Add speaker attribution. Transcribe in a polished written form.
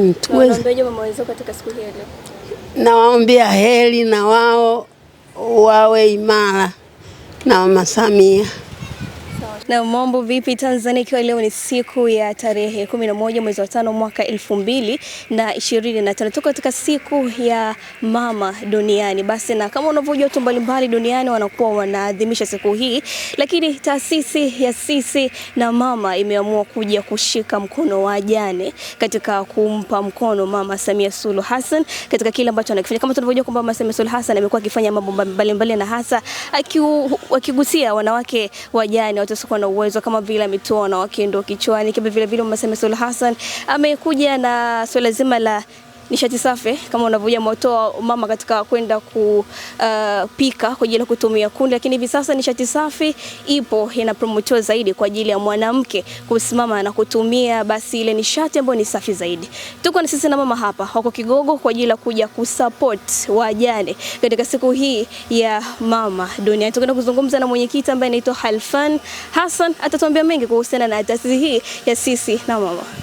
Speaker 1: Nawaambia mama wenzao katika siku hii leo.
Speaker 2: Nawaombea heri na wao wawe imara na Mama Samia.
Speaker 1: Na mambo vipi Tanzania, ikiwa leo ni siku ya tarehe 11 mwezi wa 5 mwaka 2025. Tuko katika siku ya mama duniani. Basi na kama unavyojua watu mbalimbali duniani wanakuwa wanaadhimisha siku hii, lakini taasisi ya Sisi na Mama imeamua kuja kushika mkono wa wajane katika kumpa mkono Mama Samia Suluhu Hassan katika kile ambacho anakifanya. Kama tunavyojua kwamba Mama Samia Suluhu Hassan amekuwa akifanya mambo mbalimbali na hasa akigusia wanawake wajane watakuwa na uwezo, kama vile ametoa wanawake ndoo kichwani. Kama vile Mama Samia Suluhu Hassan amekuja na swala zima la nishati safi, kama unavyojua moto mama katika kwenda kupika kwa ajili ya kutumia kuni, lakini hivi sasa nishati safi ipo inapromotiwa zaidi kwa ajili ya mwanamke kusimama na kutumia basi ile nishati ambayo ni safi zaidi. Tuko na Sisi na Mama hapa wako Kigogo kwa ajili ya kuja kusupport wajane katika siku hii ya mama duniani. Tunaenda kuzungumza na mwenyekiti ambaye anaitwa Halfan Hassan, atatuambia mengi kuhusiana na taasisi hii ya Sisi na Mama.